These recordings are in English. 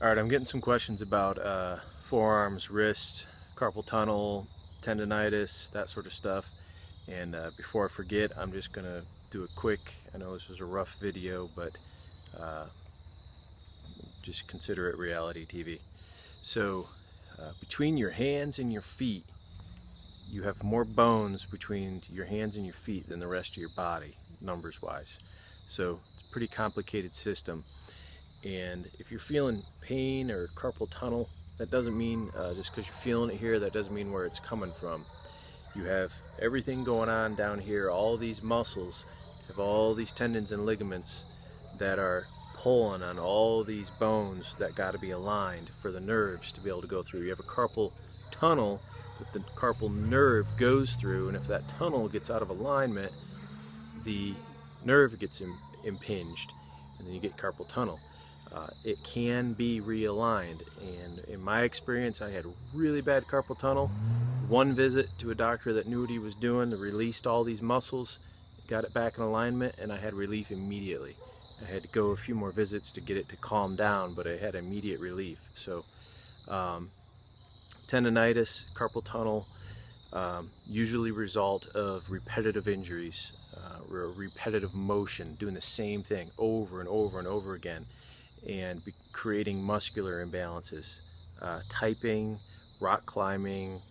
Alright, I'm getting some questions about forearms, wrists, carpal tunnel, tendonitis, that sort of stuff. And before I forget, I'm just going to do a quick, I know this was a rough video, but just consider it reality TV. So between your hands and your feet, you have more bones between your hands and your feet than the rest of your body, numbers wise. So it's a pretty complicated system. And if you're feeling pain or carpal tunnel, that doesn't mean just because you're feeling it here, that doesn't mean where it's coming from. You have everything going on down here, all these muscles, you have all these tendons and ligaments that are pulling on all these bones that got to be aligned for the nerves to be able to go through. You have a carpal tunnel that the carpal nerve goes through, and if that tunnel gets out of alignment, the nerve gets impinged, and then you get carpal tunnel. It can be realigned, and in my experience, I had really bad carpal tunnel. One visit to a doctor that knew what he was doing, released all these muscles, got it back in alignment, and I had relief immediately. I had to go a few more visits to get it to calm down, but I had immediate relief. So tendonitis, carpal tunnel usually result of repetitive injuries, or repetitive motion, doing the same thing over and over and over again, and creating muscular imbalances. Typing, rock climbing,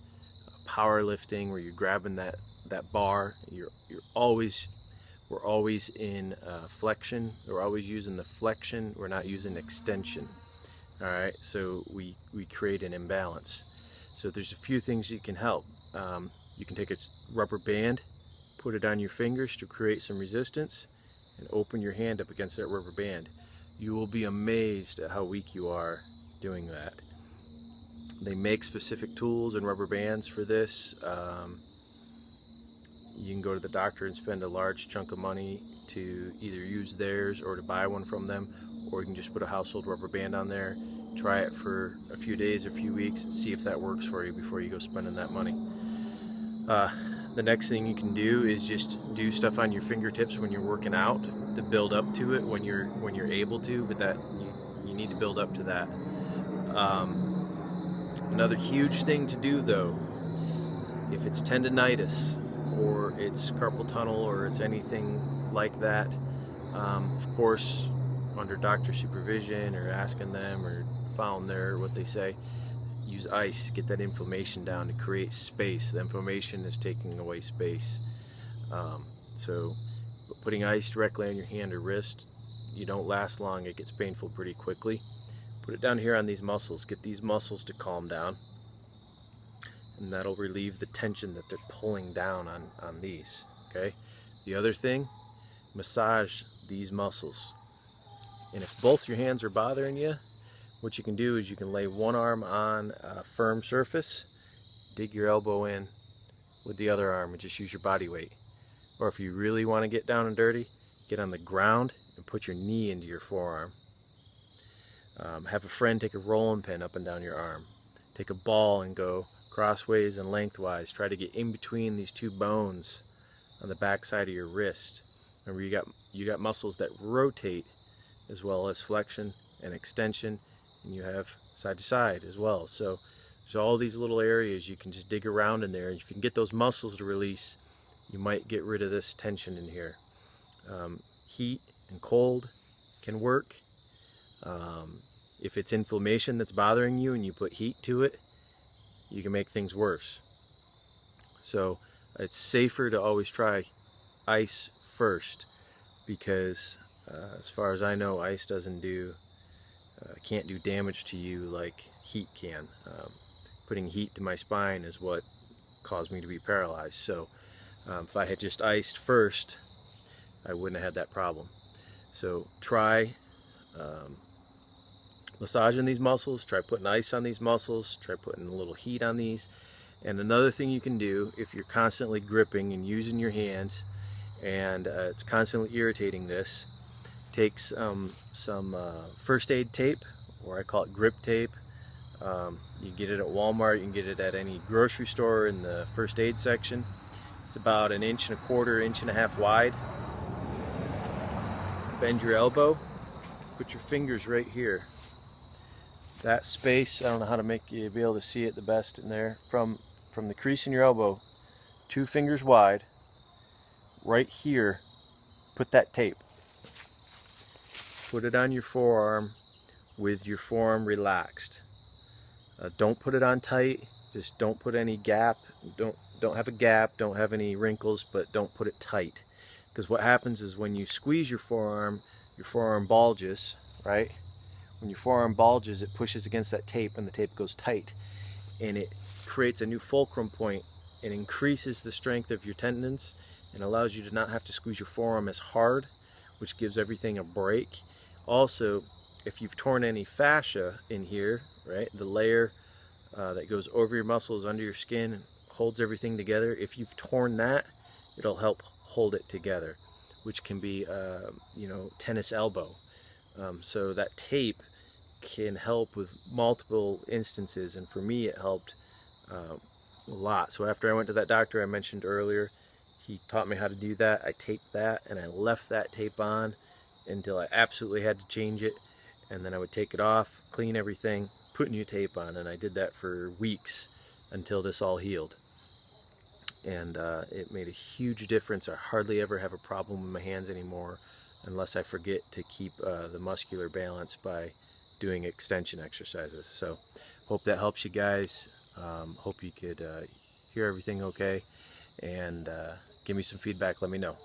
powerlifting, where you're grabbing that bar, we're always in flexion. We're always using the flexion. We're not using extension. All right, so we create an imbalance. So there's a few things that can help. You can take a rubber band, put it on your fingers to create some resistance, and open your hand up against that rubber band. You will be amazed at how weak you are doing that. They make specific tools and rubber bands for this. You can go to the doctor and spend a large chunk of money to either use theirs or to buy one from them, or you can just put a household rubber band on there, try it for a few days or a few weeks, and see if that works for you before you go spending that money. The next thing you can do is just do stuff on your fingertips when you're working out to build up to it when you're able to, but that you need to build up to that. Another huge thing to do though, if it's tendonitis or it's carpal tunnel or it's anything like that, of course under doctor supervision or asking them or following what they say, use ice, get that inflammation down to create space. The inflammation is taking away space. So putting ice directly on your hand or wrist, you don't last long. It gets painful pretty quickly. Put it down here on these muscles. Get these muscles to calm down, and that'll relieve the tension that they're pulling down on these. Okay. The other thing, massage these muscles. And if both your hands are bothering you, what you can do is you can lay one arm on a firm surface, dig your elbow in with the other arm, and just use your body weight. Or if you really want to get down and dirty, get on the ground and put your knee into your forearm. Have a friend take a rolling pin up and down your arm. Take a ball and go crossways and lengthwise. Try to get in between these two bones on the back side of your wrist. Remember, you got muscles that rotate as well as flexion and extension, and you have side to side as well. So there's all these little areas you can just dig around in there, and if you can get those muscles to release, you might get rid of this tension in here. Heat and cold can work. If it's inflammation that's bothering you and you put heat to it, you can make things worse. So it's safer to always try ice first, because as far as I know, ice can't do damage to you like heat can. Putting heat to my spine is what caused me to be paralyzed. So if I had just iced first, I wouldn't have had that problem. So try massaging these muscles, try putting ice on these muscles, try putting a little heat on these. And another thing you can do, if you're constantly gripping and using your hands and it's constantly irritating this, take some first aid tape, or I call it grip tape. You can get it at Walmart, you can get it at any grocery store in the first aid section. It's about 1.25 inches, 1.5 inches wide. Bend your elbow, put your fingers right here. that space, I don't know how to make you be able to see it the best in there, from the crease in your elbow, 2 fingers wide, right here, put that tape. Put it on your forearm with your forearm relaxed. Don't put it on tight. Just don't put any gap. Don't have a gap. Don't have any wrinkles, but don't put it tight. Because what happens is when you squeeze your forearm bulges, right? When your forearm bulges, it pushes against that tape, and the tape goes tight, and it creates a new fulcrum point. It increases the strength of your tendons and allows you to not have to squeeze your forearm as hard, which gives everything a break. Also, if you've torn any fascia in here, right, the layer that goes over your muscles, under your skin, holds everything together, if you've torn that, it'll help hold it together, which can be, you know, tennis elbow. So that tape can help with multiple instances, and for me it helped a lot. So after I went to that doctor I mentioned earlier, he taught me how to do that. I taped that, and I left that tape on until I absolutely had to change it, and then I would take it off, clean everything, put new tape on, and I did that for weeks until this all healed. And it made a huge difference. I hardly ever have a problem with my hands anymore unless I forget to keep the muscular balance by doing extension exercises. So hope that helps you guys. Hope you could hear everything okay, and give me some feedback. Let me know.